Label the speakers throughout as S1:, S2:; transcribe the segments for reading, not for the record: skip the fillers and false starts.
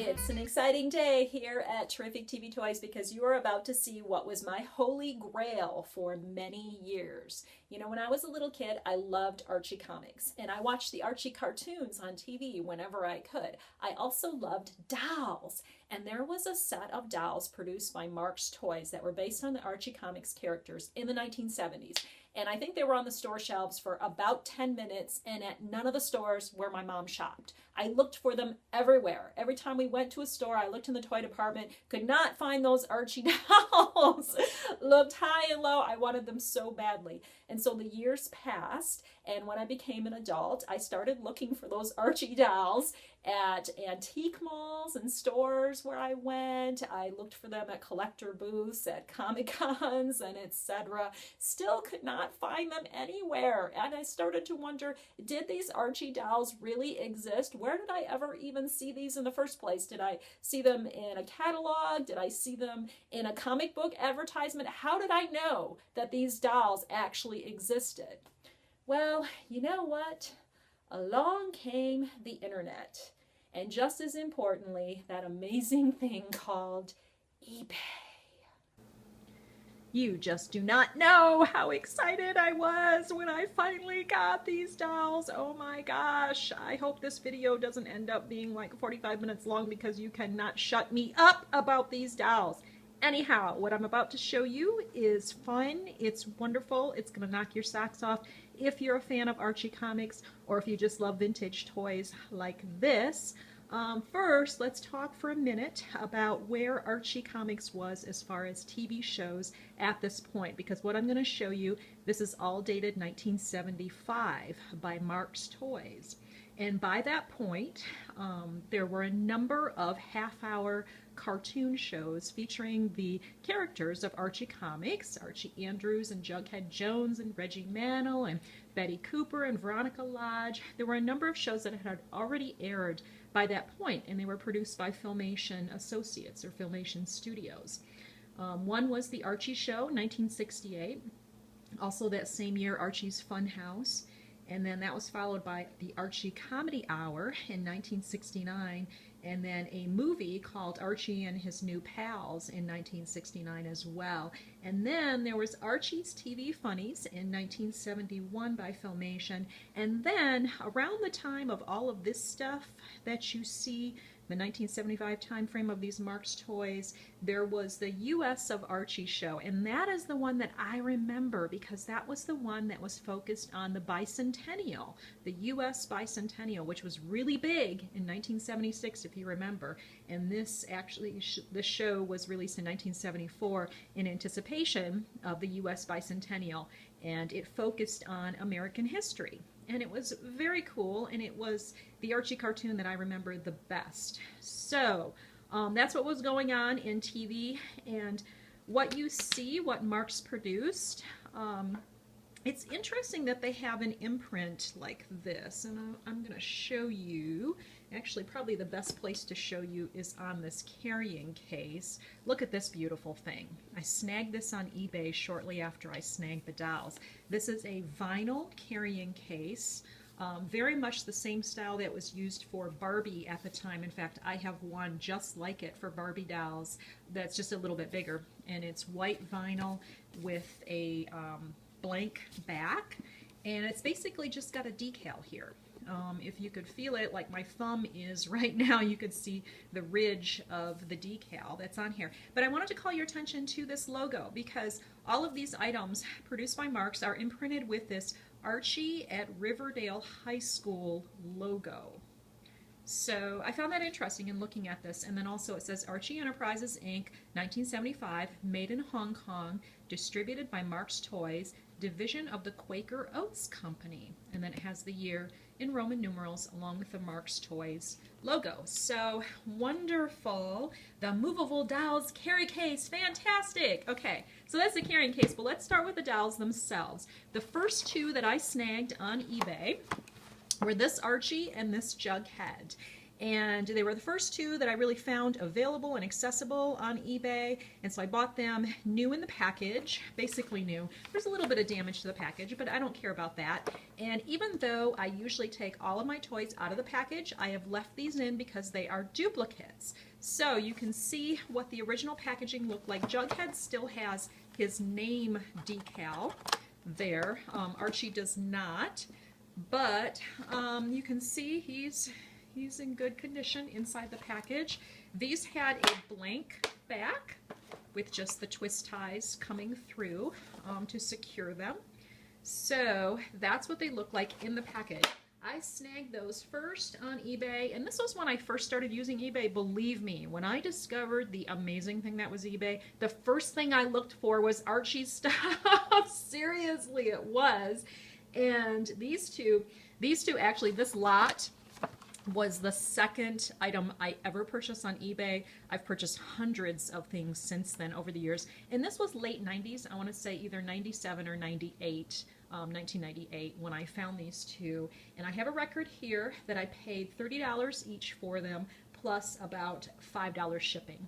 S1: It's an exciting day here at Terrific TV Toys because you are about to see what was my holy grail for many years. You know, when I was a little kid, I loved Archie Comics, and I watched the Archie cartoons on TV whenever I could. I also loved dolls, and there was a set of dolls produced by Marx Toys that were based on the Archie Comics characters in the 1970s. And I think they were on the store shelves for about 10 minutes and at none of the stores where my mom shopped. I looked for them everywhere. Every time we went to a store, I looked in the toy department, could not find those Archie dolls. Looked high and low. I wanted them so badly. And so the years passed, and when I became an adult, I started looking for those Archie dolls at antique malls and stores where I went. I looked for them at collector booths, at Comic-Cons, and etc. Still could not find them anywhere. And I started to wonder, did these Archie dolls really exist? Where did I ever even see these in the first place? Did I see them in a catalog? Did I see them in a comic book advertisement? How did I know that these dolls actually existed? Well, you know what? Along came the internet. And just as importantly, that amazing thing called eBay. You just do not know how excited I was when I finally got these dolls. Oh my gosh. I hope this video doesn't end up being like 45 minutes long because you cannot shut me up about these dolls. Anyhow, what I'm about to show you is fun. It's wonderful. It's going to knock your socks off if you're a fan of Archie Comics or if you just love vintage toys like this. First, let's talk for a minute about where Archie Comics was as far as TV shows at this point, because what I'm going to show you, this is all dated 1975 by Marx Toys. And by that point, there were a number of half-hour cartoon shows featuring the characters of Archie Comics, Archie Andrews and Jughead Jones and Reggie Mantle and Betty Cooper and Veronica Lodge. There were a number of shows that had already aired by that point, and they were produced by Filmation Associates or Filmation Studios. One was The Archie Show, 1968. Also that same year, Archie's Funhouse. And then that was followed by the Archie Comedy Hour in 1969, and then a movie called Archie and His New Pals in 1969 as well. And then there was Archie's TV Funnies in 1971 by Filmation. And then around the time of all of this stuff that you see, the 1975 time frame of these Marx Toys, there was the US of Archie show, and that is the one that I remember because that was the one that was focused on the bicentennial, the US bicentennial, which was really big in 1976 if you remember. And this actually, the show was released in 1974 in anticipation of the US bicentennial, and it focused on American history. And it was very cool, and it was the Archie cartoon that I remember the best. So that's what was going on in TV, and what you see, what Marx produced, it's interesting that they have an imprint like this, and I'm going to show you. Actually, probably the best place to show you is on this carrying case. Look at this beautiful thing. I snagged this on eBay shortly after I snagged the dolls. This is a vinyl carrying case, very much the same style that was used for Barbie at the time. In fact, I have one just like it for Barbie Dolls that's just a little bit bigger, and it's white vinyl with a blank back, and it's basically just got a decal here. If you could feel it like my thumb is right now, you could see the ridge of the decal that's on here. But I wanted to call your attention to this logo because all of these items produced by Marx are imprinted with this Archie at Riverdale High School logo. So I found that interesting in looking at this. And then also it says Archie Enterprises Inc. 1975, made in Hong Kong, distributed by Marx Toys, division of the Quaker Oats Company. And then it has the year in Roman numerals along with the Marx Toys logo. So wonderful. The movable dolls carry case, fantastic. Okay, so that's the carrying case, but let's start with the dolls themselves. The first two that I snagged on eBay were this Archie and this Jughead. And they were the first two that I really found available and accessible on eBay, and so I bought them new in the package, basically new. There's a little bit of damage to the package, but I don't care about that. And even though I usually take all of my toys out of the package, I have left these in because they are duplicates. So you can see what the original packaging looked like. Jughead still has his name decal there. Archie does not, but you can see he's in good condition inside the package. These had a blank back with just the twist ties coming through to secure them. So that's what they look like in the package. I snagged those first on eBay, and this was when I first started using eBay. Believe me, when I discovered the amazing thing that was eBay, the first thing I looked for was Archie stuff. Seriously, it was. And these two actually, this lot was the second item I ever purchased on eBay. I've purchased hundreds of things since then over the years. And this was late 90s. I want to say either 97 or 98, 1998 when I found these two. And I have a record here that I paid $30 each for them, plus about $5 shipping.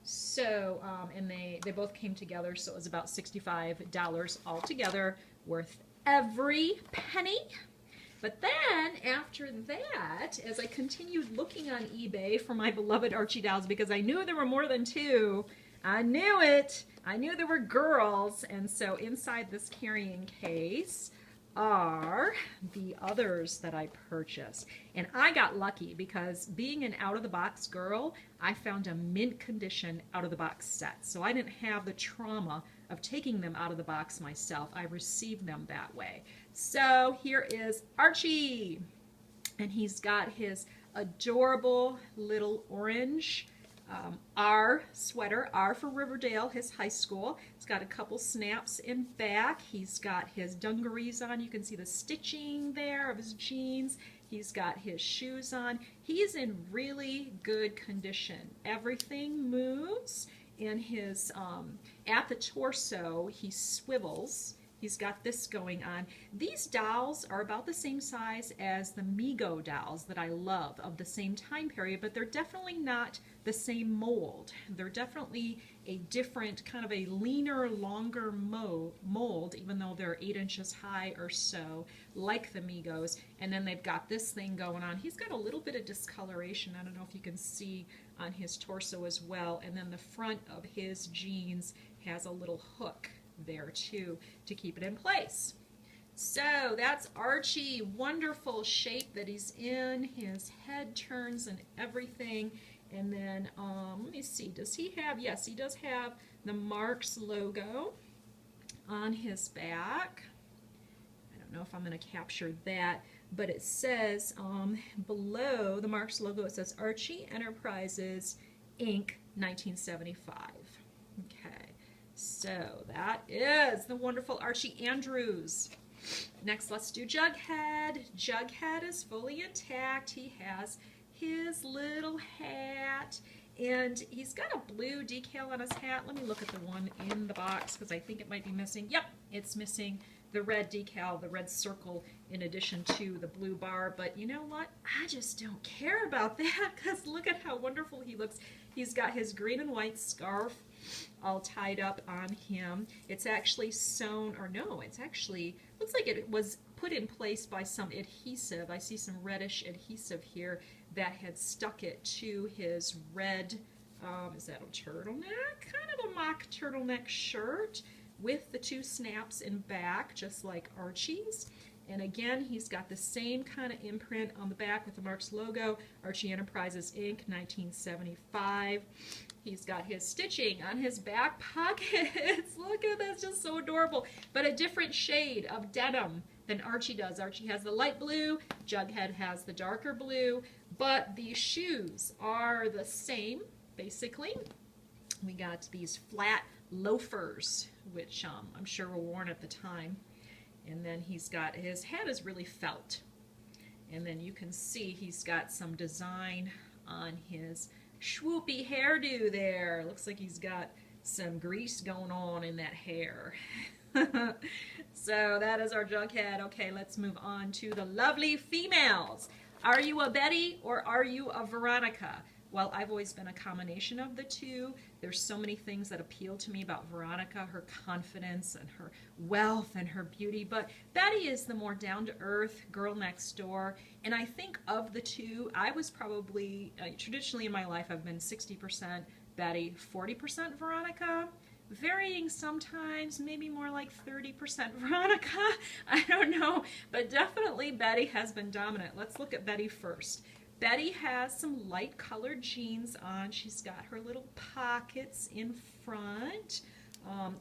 S1: So, and they both came together, so it was about $65 altogether, worth every penny. But then, after that, as I continued looking on eBay for my beloved Archie dolls, because I knew there were more than two, I knew it! I knew there were girls, and so inside this carrying case are the others that I purchased. And I got lucky because being an out-of-the-box girl, I found a mint condition out-of-the-box set. So I didn't have the trauma of taking them out of the box myself. I received them that way. So here is Archie, and he's got his adorable little orange R sweater, R for Riverdale, his high school. It's got a couple snaps in back. He's got his dungarees on. You can see the stitching there of his jeans. He's got his shoes on. He's in really good condition. Everything moves. In his, at the torso, he swivels. He's got this going on. These dolls are about the same size as the Mego dolls that I love of the same time period, but they're definitely not the same mold. They're definitely a different, kind of a leaner, longer mold, even though they're 8 inches high or so, like the Megos. And then they've got this thing going on. He's got a little bit of discoloration. I don't know if you can see on his torso as well. And then the front of his jeans has a little hook there too to keep it in place. So that's Archie. Wonderful shape that he's in. His head turns and everything. And then let me see, does he have, yes, he does have the Marx logo on his back. I don't know if I'm going to capture that, but it says below the Marx logo, it says Archie Enterprises Inc. 1975. Okay. So that is the wonderful Archie Andrews. Next, let's do Jughead. Jughead is fully intact. He has his little hat, and he's got a blue decal on his hat. Let me look at the one in the box because I think it might be missing. Yep, it's missing the red decal, the red circle, in addition to the blue bar. But you know what? I just don't care about that because look at how wonderful he looks. He's got his green and white scarf all tied up on him. It's actually sewn, or no, it's actually, looks like it was put in place by some adhesive. I see some reddish adhesive here that had stuck it to his red, is that a turtleneck? Kind of a mock turtleneck shirt with the 2 snaps in back, just like Archie's. And again, he's got the same kind of imprint on the back with the Marx logo, Archie Enterprises Inc. 1975. He's got his stitching on his back pockets. Look at this, just so adorable. But a different shade of denim than Archie does. Archie has the light blue, Jughead has the darker blue, but the shoes are the same, basically. We got these flat loafers, which I'm sure were worn at the time. And then he's got, his hat is really felt. And then you can see he's got some design on his swoopy hairdo there. Looks like he's got some grease going on in that hair. So that is our Jughead. Okay, let's move on to the lovely females. Are you a Betty or are you a Veronica? Well, I've always been a combination of the two. There's so many things that appeal to me about Veronica, her confidence and her wealth and her beauty, but Betty is the more down-to-earth girl next door, and I think of the two, I was probably, traditionally in my life, I've been 60% Betty, 40% Veronica, varying sometimes, maybe more like 30% Veronica, I don't know, but definitely Betty has been dominant. Let's look at Betty first. Betty has some light colored jeans on. She's got her little pockets in front.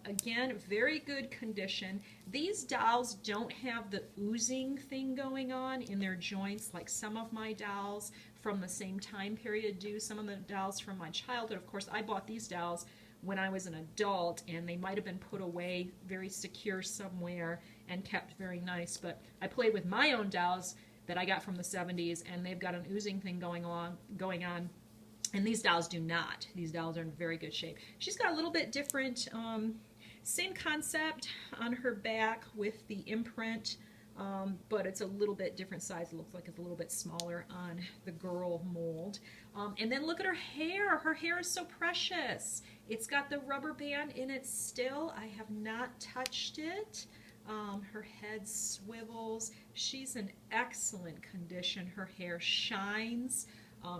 S1: Again, very good condition. These dolls don't have the oozing thing going on in their joints like some of my dolls from the same time period do. Some of the dolls from my childhood, of course, I bought these dolls when I was an adult, and they might have been put away very secure somewhere and kept very nice, but I played with my own dolls that I got from the 70s, and they've got an oozing thing going on, and these dolls do not. These dolls are in very good shape. She's got a little bit different, same concept on her back with the imprint, but it's a little bit different size. It looks like it's a little bit smaller on the girl mold. And then look at her hair. Her hair is so precious. It's got the rubber band in it still. I have not touched it. Her head swivels. She's in excellent condition. Her hair shines.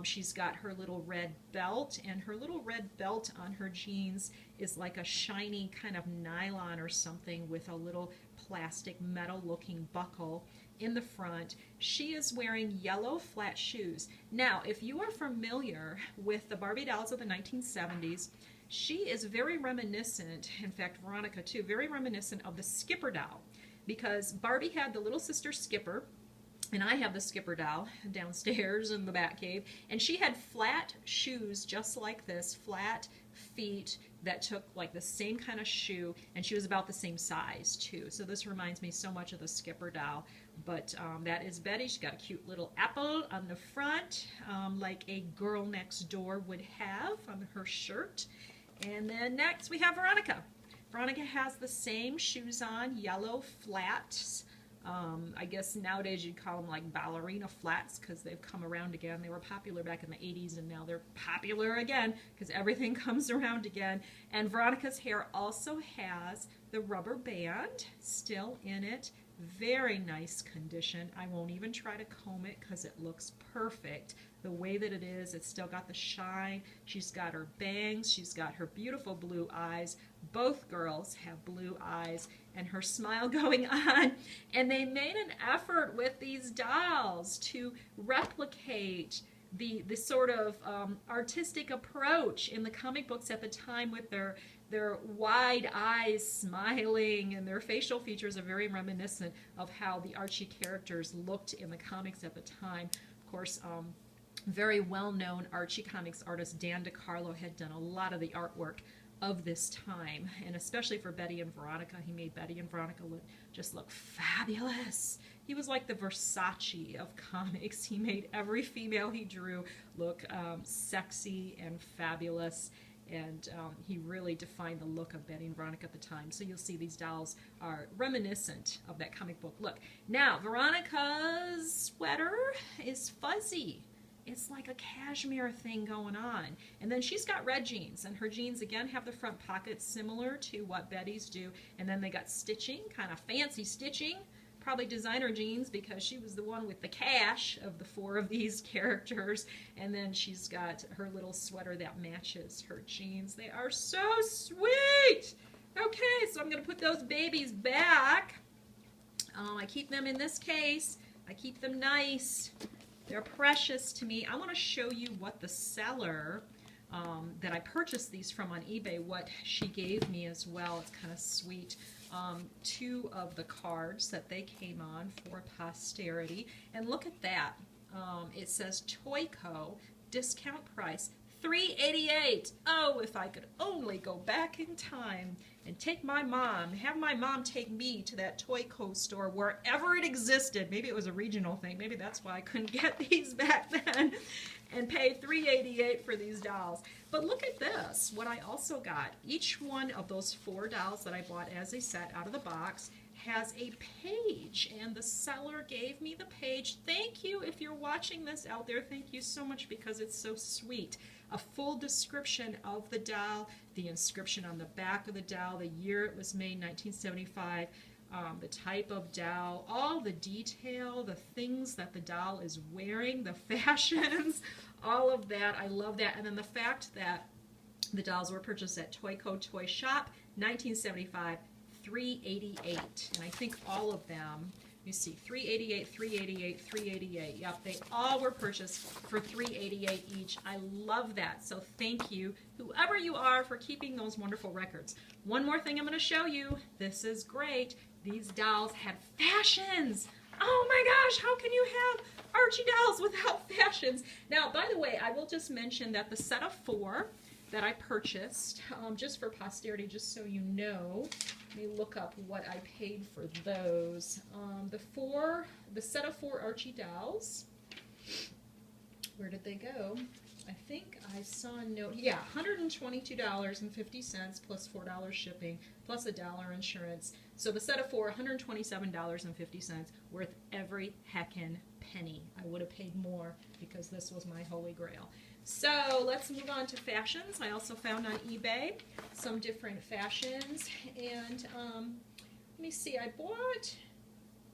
S1: She's got her little red belt, and her little red belt on her jeans is like a shiny kind of nylon or something with a little plastic metal looking buckle in the front. She is wearing yellow flat shoes. Now, if you are familiar with the Barbie dolls of the 1970s, she is very reminiscent, in fact Veronica too, very reminiscent of the Skipper doll, because Barbie had the little sister Skipper, and I have the Skipper doll downstairs in the Batcave, and she had flat shoes just like this, flat feet that took like the same kind of shoe, and she was about the same size too. So this reminds me so much of the Skipper doll, but that is Betty. She's got a cute little apple on the front, like a girl next door would have on her shirt. And then next we have Veronica. Veronica has the same shoes on, yellow flats. I guess nowadays you'd call them like ballerina flats because they've come around again. They were popular back in the 80s, and now they're popular again because everything comes around again. And Veronica's hair also has the rubber band still in it. Very nice condition. I won't even try to comb it because it looks perfect. The way that it is, it's still got the shine. She's got her bangs. She's got her beautiful blue eyes. Both girls have blue eyes, and her smile going on. And they made an effort with these dolls to replicate the sort of artistic approach in the comic books at the time with their wide eyes smiling, and their facial features are very reminiscent of how the Archie characters looked in the comics at the time. Of course, very well-known Archie Comics artist Dan DeCarlo had done a lot of the artwork of this time, and especially for Betty and Veronica. He made Betty and Veronica just look fabulous. He was like the Versace of comics. He made every female he drew look sexy and fabulous, and he really defined the look of Betty and Veronica at the time. So you'll see these dolls are reminiscent of that comic book look. Now, Veronica's sweater is fuzzy. It's like a cashmere thing going on. And then she's got red jeans, and her jeans again have the front pockets similar to what Betty's do, and then they got stitching, kind of fancy stitching, probably designer jeans because she was the one with the cash of the four of these characters. And then she's got her little sweater that matches her jeans. They are so sweet. Okay, so I'm going to put those babies back. I keep them in this case. I keep them nice. They're precious to me. I want to show you what the seller that I purchased these from on eBay, what she gave me as well. It's kind of sweet. Two of the cards that they came on for posterity. And look at that. It says Toyco, discount price, $3.88. Oh, if I could only go back in time and take my mom, have my mom take me to that Toyco store wherever it existed. Maybe it was a regional thing. Maybe that's why I couldn't get these back then, and pay $3.88 for these dolls. But look at this, what I also got. Each one of those four dolls that I bought as a set out of the box has a page, and the seller gave me the page. Thank you. If you're watching this out there, thank you so much, because it's so sweet. A full description of the doll, the inscription on the back of the doll, the year it was made, 1975, the type of doll, all the detail, the things that the doll is wearing, the fashions, all of that. I love that. And then the fact that the dolls were purchased at Toyco Toy Shop, 1975, $388. And I think all of them, you see, $388, $388, $388. Yep, they all were purchased for $388 each. I love that. So thank you, whoever you are, for keeping those wonderful records. One more thing I'm going to show you. This is great. These dolls had fashions. Oh my gosh, how can you have Archie dolls without fashions? Now, by the way, I will just mention that the set of 4 that I purchased, just for posterity, just so you know, let me look up what I paid for those. The set of 4 Archie dolls, where did they go? I think I saw a note, yeah, $122.50 plus $4 shipping, plus $1 insurance. So the set of 4, $127.50, worth every heckin' penny. I would have paid more because this was my holy grail. So let's move on to fashions. I also found on eBay some different fashions, and let me see,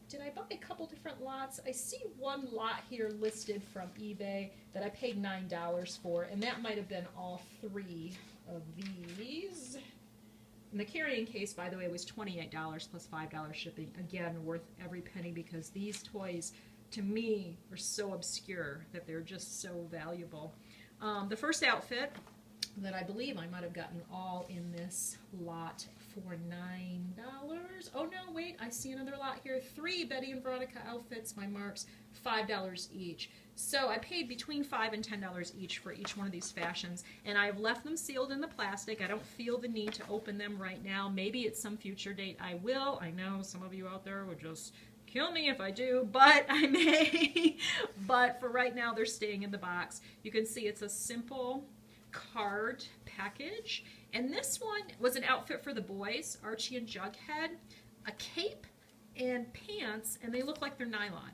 S1: did I buy a couple different lots? I see one lot here listed from eBay that I paid $9 for, and that might have been all 3 of these. And the carrying case, by the way, was $28 plus $5 shipping. Again, worth every penny, because these toys, to me, are so obscure that they're just so valuable. The first outfit that I believe I might have gotten all in this lot for $9. Oh no, wait, I see another lot here. 3 Betty and Veronica outfits by Marx, $5 each. So I paid between $5 and $10 each for each one of these fashions, and I've left them sealed in the plastic. I don't feel the need to open them right now. Maybe at some future date I will. I know some of you out there would just kill me if I do, but I may. But for right now, they're staying in the box. You can see it's a simple card package. And this one was an outfit for the boys, Archie and Jughead, a cape and pants, and they look like they're nylon.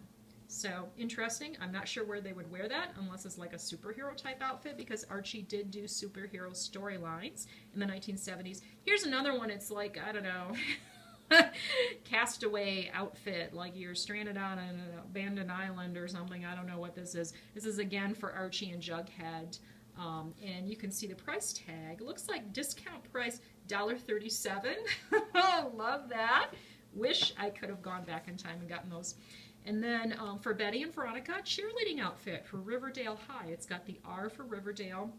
S1: So interesting. I'm not sure where they would wear that unless it's like a superhero type outfit, because Archie did do superhero storylines in the 1970s. Here's another one. It's like, I don't know, castaway outfit, like you're stranded on an abandoned island or something. I don't know what this is. This is again for Archie and Jughead. And you can see the price tag. It looks like discount price $1.37. Love that. Wish I could have gone back in time and gotten those. And then for Betty and Veronica, cheerleading outfit for Riverdale High. It's got the R for Riverdale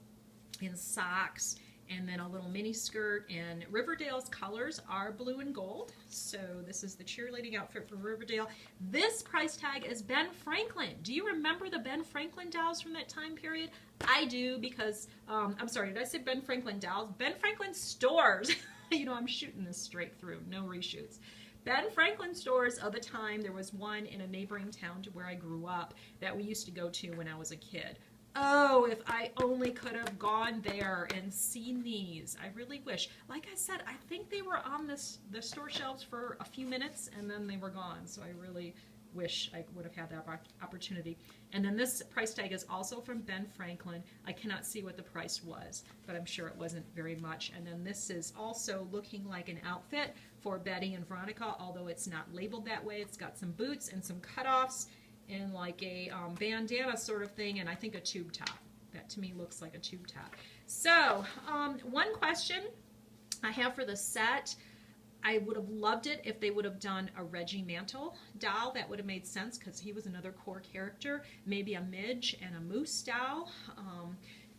S1: in socks, and then a little mini skirt, and Riverdale's colors are blue and gold. So this is the cheerleading outfit for Riverdale. This price tag is Ben Franklin. Do you remember the Ben Franklin dolls from that time period? I do, because, I'm sorry, did I say Ben Franklin dolls? Ben Franklin stores. You know, I'm shooting this straight through, no reshoots. Ben Franklin stores of the time. There was one in a neighboring town to where I grew up that we used to go to when I was a kid. Oh, if I only could have gone there and seen these. I really wish. Like I said, I think they were on the store shelves for a few minutes and then they were gone. So I really wish I would have had that opportunity. And then this price tag is also from Ben Franklin. I cannot see what the price was, but I'm sure it wasn't very much. And then this is also looking like an outfit for Betty and Veronica, although it's not labeled that way. It's got some boots and some cutoffs and like a bandana sort of thing, and I think a tube top. That to me looks like a tube top. So one question I have for the set, I would have loved it if they would have done a Reggie Mantle doll. That would have made sense because he was another core character. Maybe a Midge and a Moose doll.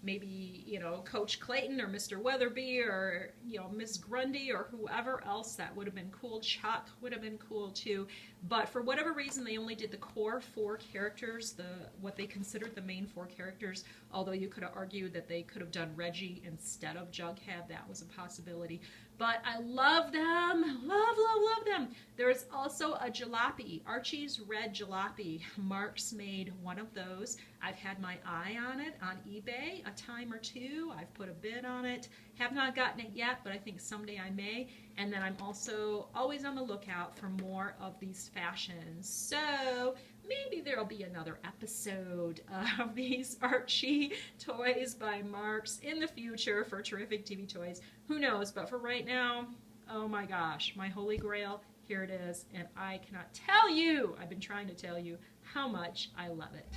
S1: Maybe, you know, Coach Clayton or Mr. Weatherby or, you know, Miss Grundy or whoever else. That would have been cool. Chuck would have been cool too. But for whatever reason, they only did the core 4 characters, what they considered the main 4 characters, although you could have argued that they could have done Reggie instead of Jughead. That was a possibility. but I love them. Love them. There's also a jalopy, Archie's red jalopy. Marx made one of those. I've had my eye on it on eBay a time or two. I've put a bid on it. Have not gotten it yet, but I think someday I may. And then I'm also always on the lookout for more of these fashions. So maybe there'll be another episode of these Archie toys by Marx in the future for Terrific TV Toys. Who knows? But for right now, oh my gosh, my holy grail, here it is. And I cannot tell you, I've been trying to tell you how much I love it.